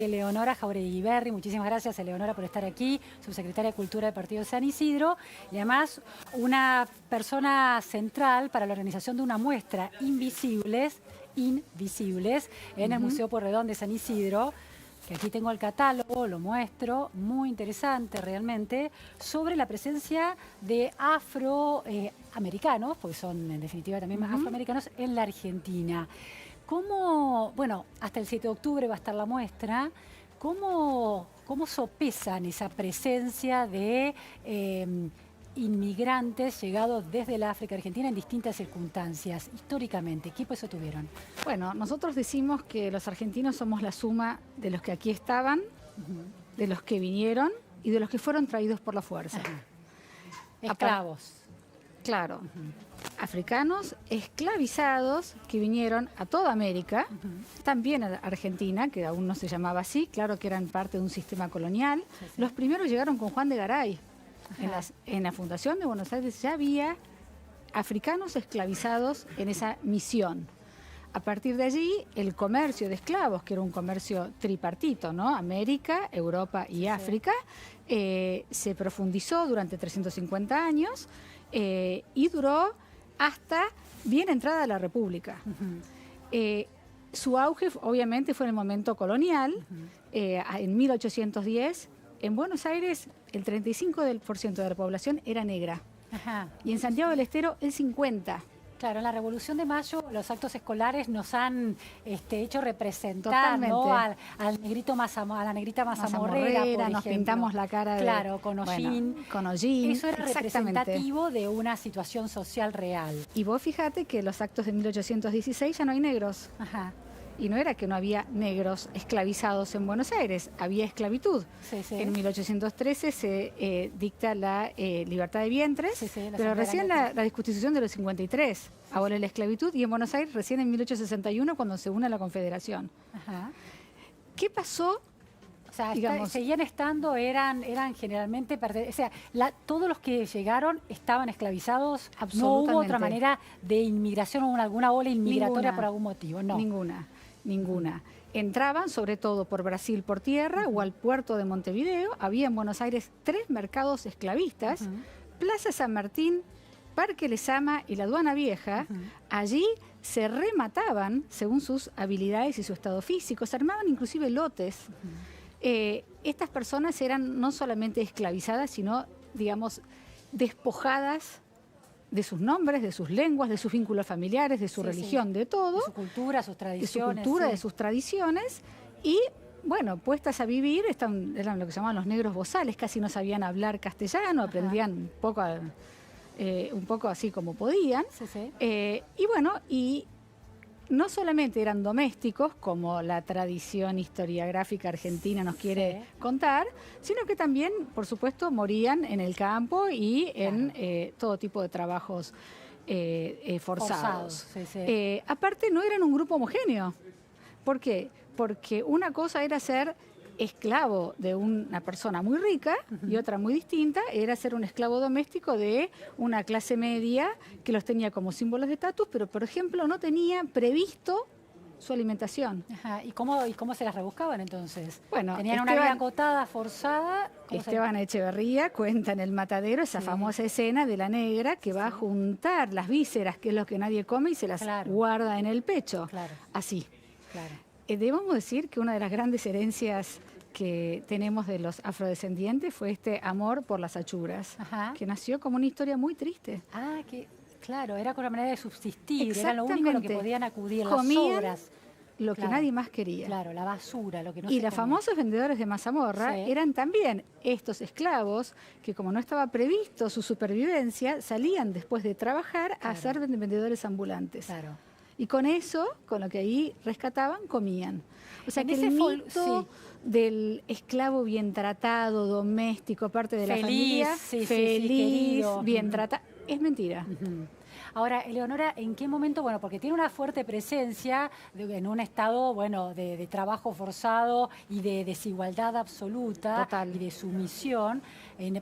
Eleonora Jauregui Berri, muchísimas gracias Eleonora por estar aquí, subsecretaria de Cultura del Partido San Isidro, y además una persona central para la organización de una muestra Invisibles en el Museo Pueyrredón de San Isidro, que aquí tengo el catálogo, lo muestro, muy interesante realmente, sobre la presencia de afroamericanos, porque son en definitiva también afroamericanos, en la Argentina. ¿Cómo, bueno, hasta el 7 de octubre va a estar la muestra, cómo sopesan esa presencia de inmigrantes llegados desde la África Argentina en distintas circunstancias, históricamente? ¿Qué peso tuvieron? Bueno, nosotros decimos que los argentinos somos la suma de los que aquí estaban, de los que vinieron y de los que fueron traídos por la fuerza. Esclavos. Claro. Africanos esclavizados que vinieron a toda América, también a Argentina, que aún no se llamaba así, claro que eran parte de un sistema colonial. Los primeros llegaron con Juan de Garay. En la fundación de Buenos Aires ya había africanos esclavizados en esa misión. A partir de allí, el comercio de esclavos, que era un comercio tripartito, ¿no? América, Europa y África, se profundizó durante 350 años y duró hasta bien entrada la República. Su auge, obviamente, fue en el momento colonial. En 1810, en Buenos Aires, el 35% de la población era negra. Y en Santiago del Estero, el 50%. Claro, en la Revolución de Mayo los actos escolares nos han hecho representar, ¿no? al negrito a la negrita mazamorrera, por ejemplo. Nos pintamos la cara con hollín. Bueno, con hollín. Eso era representativo de una situación social real. Y vos fíjate que los actos de 1816 ya no hay negros. Y no era que no había negros esclavizados en Buenos Aires, había esclavitud. En 1813 se dicta la libertad de vientres, pero recién la disconstitución de los 53 abole la esclavitud, y en Buenos Aires recién en 1861 cuando se une a la Confederación. ¿Qué pasó? O sea, seguían estando, eran generalmente, o sea, todos los que llegaron estaban esclavizados. No hubo otra manera de inmigración o alguna ola inmigratoria por algún motivo, no. Ninguna. Entraban sobre todo por Brasil por tierra o al puerto de Montevideo. Había en Buenos Aires 3 mercados esclavistas, Plaza San Martín, Parque Lezama y la Aduana Vieja. Allí se remataban según sus habilidades y su estado físico, se armaban inclusive lotes. Estas personas eran no solamente esclavizadas, sino, digamos, despojadas de sus nombres, de sus lenguas, de sus vínculos familiares, de su religión, de todo. De su cultura, sus tradiciones. De su cultura, de sus tradiciones. Y, bueno, puestas a vivir, eran lo que llamaban los negros bozales, casi no sabían hablar castellano, aprendían un poco así como podían. Y bueno, y no solamente eran domésticos, como la tradición historiográfica argentina nos quiere contar, sino que también, por supuesto, morían en el campo y en todo tipo de trabajos forzados. Aparte, no eran un grupo homogéneo. ¿Por qué? Porque una cosa era ser esclavo de una persona muy rica y otra muy distinta era ser un esclavo doméstico de una clase media que los tenía como símbolos de estatus, pero por ejemplo no tenía previsto su alimentación. ¿Y cómo se las rebuscaban entonces? Bueno, tenían una vida acotada, forzada. Esteban Echeverría cuenta en El Matadero esa famosa escena de la negra que va a juntar las vísceras, que es lo que nadie come, y se las guarda en el pecho. Así. Debemos decir que una de las grandes herencias que tenemos de los afrodescendientes fue este amor por las achuras, que nació como una historia muy triste. Claro, era con la manera de subsistir, era lo único a lo que podían acudir, comían las sobras. Lo que nadie más quería. Claro, la basura, lo que no y se los famosos vendedores de mazamorra eran también estos esclavos que, como no estaba previsto su supervivencia, salían después de trabajar a ser vendedores ambulantes. Y con eso, con lo que ahí rescataban, comían. O sea, que el mito del esclavo bien tratado, doméstico, parte de la familia, feliz, bien tratado, es mentira. Ahora, Eleonora, ¿en qué momento? Bueno, porque tiene una fuerte presencia en un estado, bueno, de trabajo forzado y de desigualdad absoluta y de sumisión,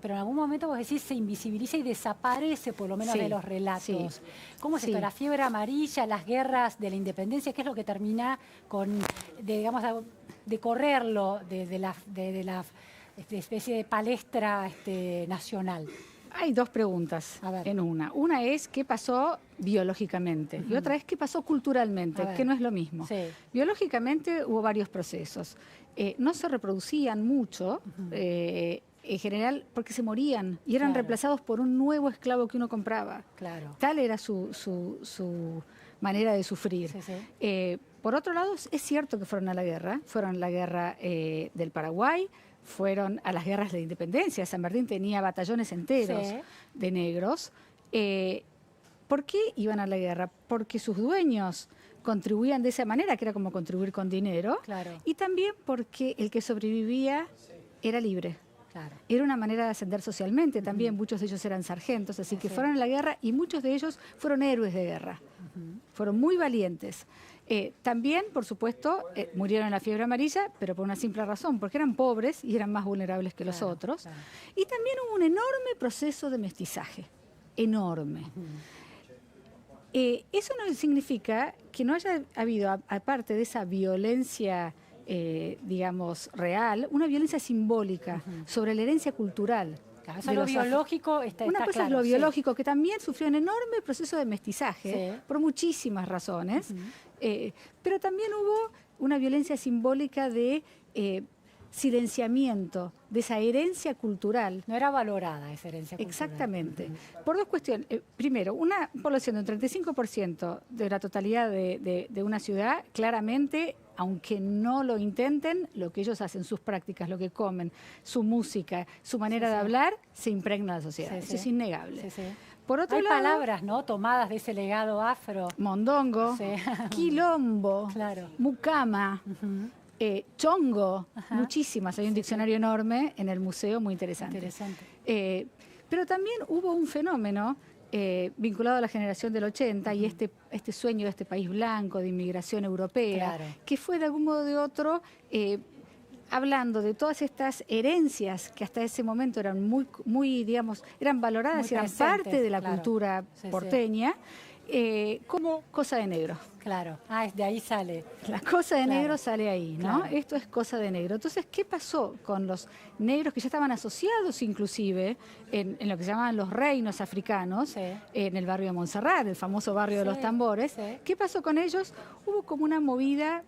pero en algún momento vos decís se invisibiliza y desaparece por lo menos de los relatos. ¿Cómo es esto? La fiebre amarilla, las guerras de la independencia, ¿qué es lo que termina con, digamos, de correrlo de la especie de palestra nacional? Hay dos preguntas en una. Una es qué pasó biológicamente y otra es qué pasó culturalmente, que no es lo mismo. Sí. Biológicamente hubo varios procesos. No se reproducían mucho, en general porque se morían y eran reemplazados por un nuevo esclavo que uno compraba. Claro. Tal era su manera de sufrir. Sí, sí. Por otro lado, es cierto que fueron a la guerra del Paraguay, fueron a las guerras de independencia. San Martín tenía batallones enteros de negros. ¿Por qué iban a la guerra? Porque sus dueños contribuían de esa manera, que era como contribuir con dinero, y también porque el que sobrevivía era libre. Claro. Era una manera de ascender socialmente, también muchos de ellos eran sargentos, así que fueron a la guerra y muchos de ellos fueron héroes de guerra, fueron muy valientes. También, por supuesto, murieron en la fiebre amarilla, pero por una simple razón, porque eran pobres y eran más vulnerables que los otros. Claro. Y también hubo un enorme proceso de mestizaje, enorme. Eso no significa que no haya habido, aparte de esa violencia, digamos, real, una violencia simbólica sobre la herencia cultural. Claro, eso lo biológico está Una cosa claro, es lo biológico, que también sufrió un enorme proceso de mestizaje, por muchísimas razones, pero también hubo una violencia simbólica de silenciamiento de esa herencia cultural. No era valorada esa herencia cultural. Exactamente. Por dos cuestiones. Primero, una población de un 35% de la totalidad de una ciudad, claramente, aunque no lo intenten, lo que ellos hacen, sus prácticas, lo que comen, su música, su manera de hablar, se impregna en la sociedad. Eso es innegable. Sí, sí. Por otro lado, palabras, ¿no?, tomadas de ese legado afro. Mondongo, quilombo, mucama, chongo, muchísimas. Hay un diccionario enorme en el museo, muy interesante. Pero también hubo un fenómeno vinculado a la generación del 80 y este sueño de este país blanco, de inmigración europea, que fue de algún modo o de otro hablando de todas estas herencias que hasta ese momento eran muy digamos, eran valoradas y eran parte de la cultura porteña, como cosa de negro. Claro, de ahí sale. La cosa de negro sale ahí, ¿no? Esto es cosa de negro. Entonces, ¿qué pasó con los negros que ya estaban asociados inclusive en lo que se llamaban los reinos africanos, en el barrio de Montserrat, el famoso barrio de los tambores? ¿Qué pasó con ellos? Hubo como una movida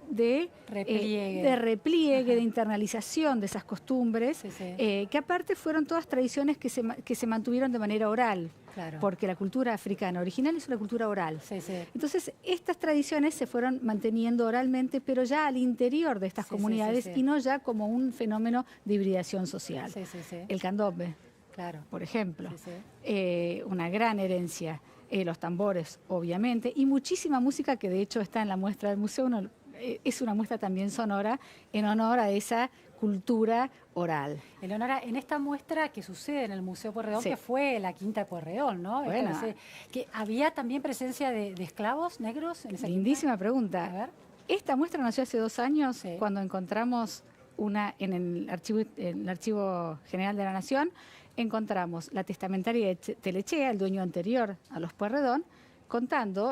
de repliegue, de internalización de esas costumbres, que aparte fueron todas tradiciones que se mantuvieron de manera oral, porque la cultura africana original es una cultura oral. Entonces, estas tradiciones se fueron manteniendo oralmente, pero ya al interior de estas comunidades y no ya como un fenómeno de hibridación social. El candombe, por ejemplo, una gran herencia, los tambores, obviamente, y muchísima música que de hecho está en la muestra del museo. Es una muestra también sonora en honor a esa cultura oral. En esta muestra que sucede en el Museo Pueyrredón, que fue la Quinta de Pueyrredón, ¿no? Bueno. Que ¿había también presencia de esclavos negros en esa lindísima quinta? Pregunta. A ver. Esta muestra nació hace 2 años, cuando encontramos en el Archivo General de la Nación, encontramos la testamentaria de Telechea, el dueño anterior a los Pueyrredón,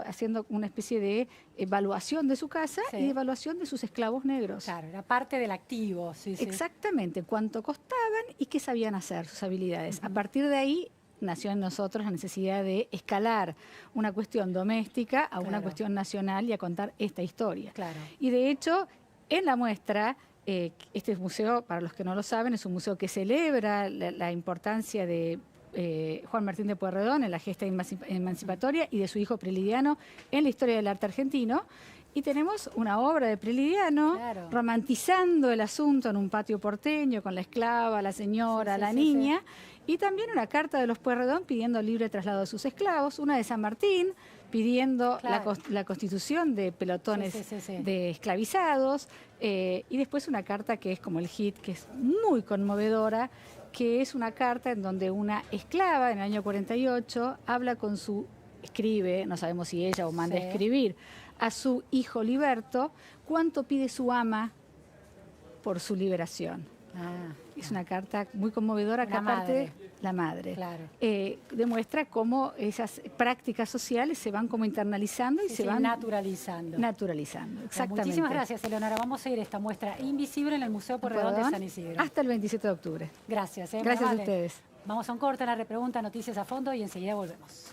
haciendo una especie de evaluación de su casa y de evaluación de sus esclavos negros. Claro, era parte del activo. Exactamente, cuánto costaban y qué sabían hacer, sus habilidades. A partir de ahí nació en nosotros la necesidad de escalar una cuestión doméstica a una cuestión nacional y a contar esta historia. Y de hecho, en la muestra, este museo, para los que no lo saben, es un museo que celebra la importancia de Juan Martín de Pueyrredón en la gesta emancipatoria y de su hijo Prelidiano en la historia del arte argentino. Y tenemos una obra de Prelidiano romantizando el asunto en un patio porteño con la esclava, la señora, la niña, y también una carta de los Pueyrredón pidiendo libre traslado de sus esclavos, una de San Martín pidiendo la constitución de pelotones de esclavizados, y después una carta que es como el hit, que es muy conmovedora, que es una carta en donde una esclava en el año 48 escribe, no sabemos si ella o manda a escribir, a su hijo Liberto, cuánto pide su ama por su liberación. Ah, Es una carta muy conmovedora que La aparte madre. la madre Claro. demuestra cómo esas prácticas sociales se van como internalizando y Sí, se sí, van naturalizando. naturalizando. Bueno, Exactamente. muchísimas gracias, Eleonora. Vamos a seguir esta muestra invisible en el Museo Porredón de Perdón, San Isidro. hasta el 27 de octubre. Gracias. Muy Gracias a amable. ustedes. Vamos a un corte en la repregunta Noticias a Fondo y enseguida volvemos.